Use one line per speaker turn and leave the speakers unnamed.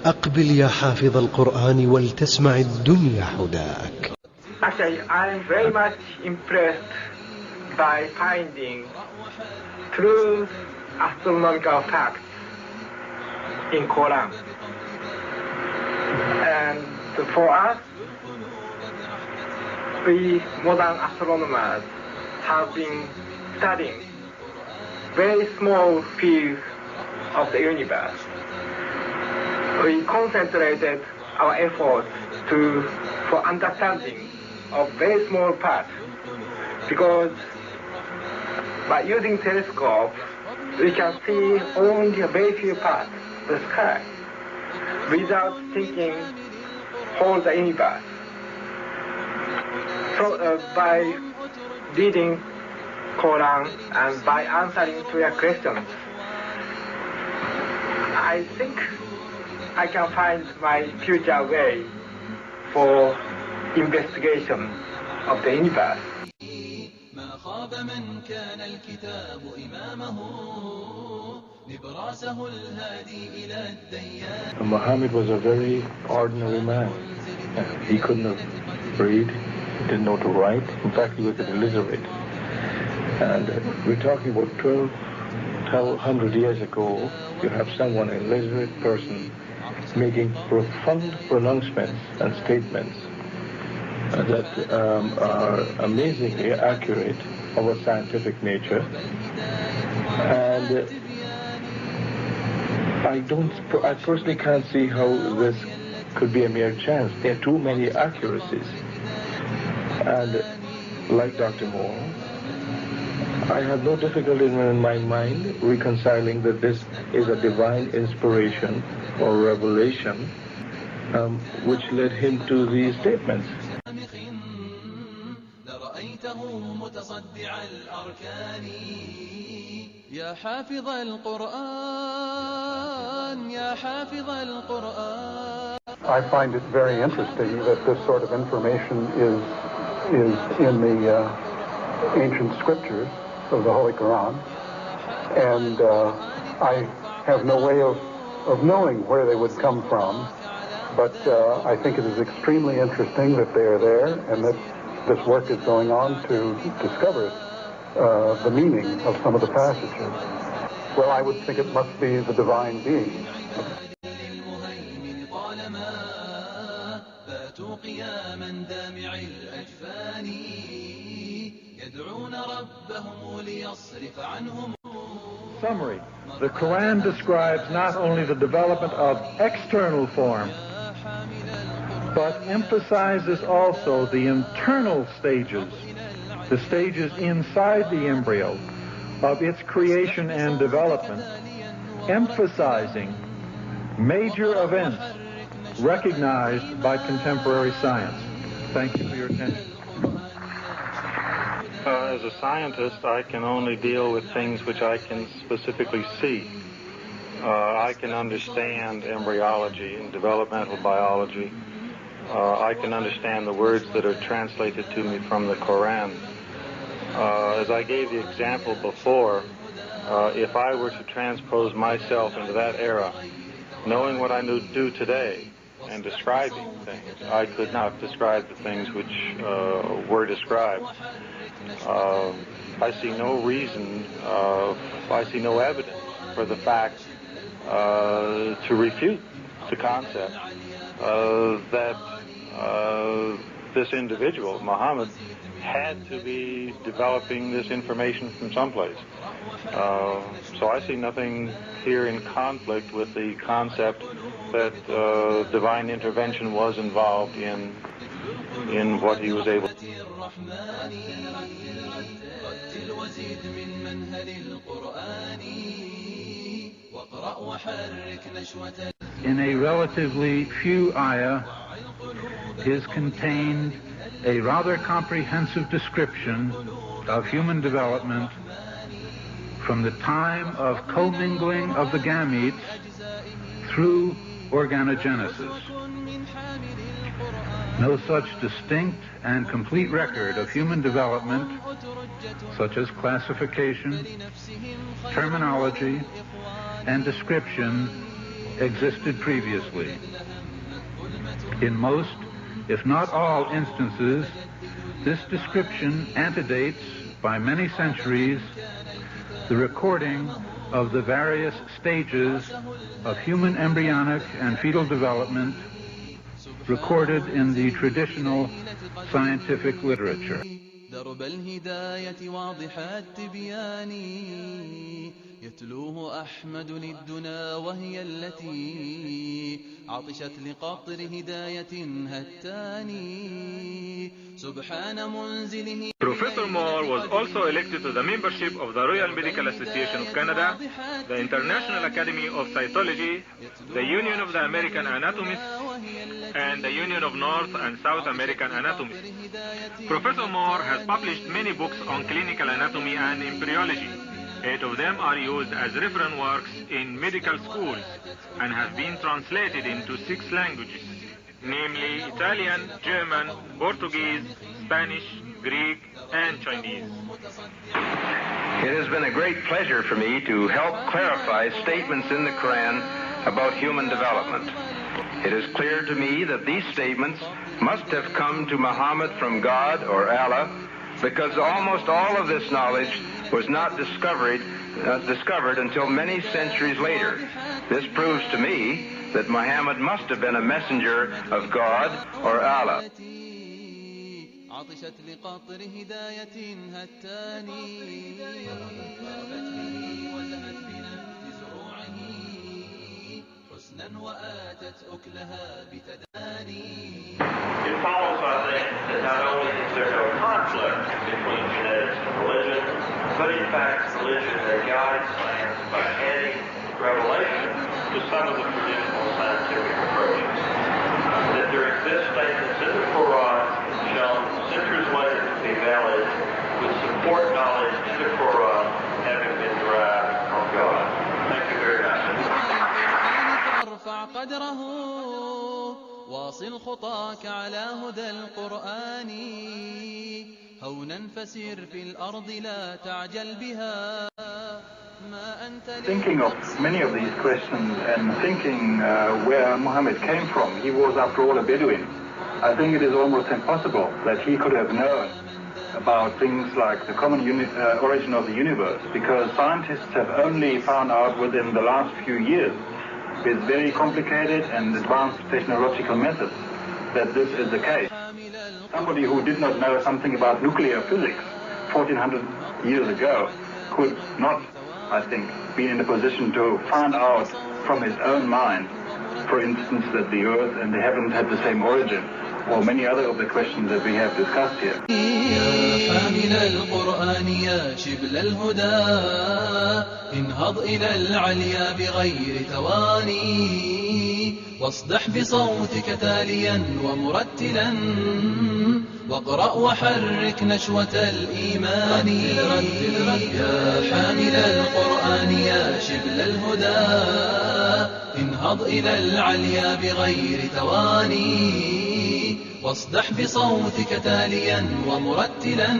أقبل يا حافظ القرآن ولتسمع الدنيا هداك.
Actually, I'm very much impressed by finding true astronomical facts in Quran. And for us, we modern astronomers have been studying very small fields of the universe. We concentrated our efforts for understanding of very small parts, because by using telescopes we can see only a very few parts of the sky without thinking whole the universe. So by reading Quran and by answering to your questions, I think I can find my future way for investigation of the universe.
Muhammad was a very ordinary man. He couldn't have read, he didn't know to write. In fact, he was illiterate. And we're talking about 1,200 years ago. You have someone, an illiterate person, making profound pronouncements and statements that are amazingly accurate of a scientific nature. And I personally can't see how this could be a mere chance. There are too many accuracies. And like Dr. Moore, I have no difficulty in my mind reconciling that this is a divine inspiration or revelation which led him to these statements.
يا حافظ القرآن يا حافظ القرآن.
I find it very interesting that this sort of information is in the ancient scriptures of the Holy Quran, and I have no way of knowing where they would come from, but I think it is extremely interesting that they are there and that this work is going on to discover the meaning of some of the passages. Well, I would think it must be the divine being.
Summary. The Quran describes not only the development of external form, but emphasizes also the internal stages, the stages inside the embryo of its creation and development, emphasizing major events recognized by contemporary science. Thank you for your attention.
As a scientist, I can only deal with things which I can specifically see. I can understand embryology and developmental biology. I can understand the words that are translated to me from the Quran. As I gave the example before, if I were to transpose myself into that era, knowing what I do today and describing things, I could not describe the things which were described. I see no reason, I see no evidence for the fact to refute the concept that this individual, Muhammad, had to be developing this information from someplace. So I see nothing here in conflict with the concept that divine intervention was involved in what he was able to do.
In a relatively few ayah is contained a rather comprehensive description of human development from the time of commingling of the gametes through organogenesis. No such distinct and complete record of human development, such as classification, terminology, and description, existed previously. In most, if not all instances, this description antedates by many centuries the recording of the various stages of human embryonic and fetal development recorded in the traditional scientific literature.
درب الهداية واضح التبيان يتلوه أحمد للدنا وهي التي عطشت لقطر هداية هتاني سبحان منزله.
Professor Moore was also elected to the membership of the Royal Medical Association of Canada, the International Academy of Cytology, the Union of the American Anatomists, and the Union of North and South American Anatomists. Professor Moore has published many books on clinical anatomy and embryology. 8 of them are used as reference works in medical schools and have been translated into 6 languages, namely Italian, German, Portuguese, Spanish, Greek, and Chinese.
It has been a great pleasure for me to help clarify statements in the Quran about human development. It is clear to me that these statements must have come to Muhammad from God or Allah, because almost all of this knowledge was not discovered until many centuries later. This proves to me that Muhammad must have been a messenger of God or Allah.
عطشت لقطر هداية هتاني وزهت بنبت زروعه حسنا وآتت أكلها بتداني.
It follows, I think, that not only is there no conflict between genetics and religion, but in fact religion guides science by adding revelation to some of the traditional scientific approaches. That there exist statements in the Quran shown centuries later to be valid would support knowledge in the Quran having been derived from God. Thank you very much.
ارفع قدره واصل خطاك على هدى القرآن هونا فسير في الأرض لا تعجل بها.
Thinking of many of these questions and thinking where Muhammad came from, he was after all a Bedouin. I think it is almost impossible that he could have known about things like the common origin of the universe, because scientists have only found out within the last few years with very complicated and advanced technological methods that this is the case. Somebody who did not know something about nuclear physics 1400 years ago could not, I think, be in a position to find out from his own mind, for instance, that the earth and the heavens had the same origin, or many other of the questions that we have discussed here.
يا حامل القرآن يا شبل الهدى انهض إلى العليا بغير تواني واصدح بصوتك تاليا ومرتلا واقرأ وحرك نشوة الإيمان. يا حامل القرآن يا شبل الهدى انهض إلى العليا بغير تواني واصدح بصوتك تاليا ومرتلا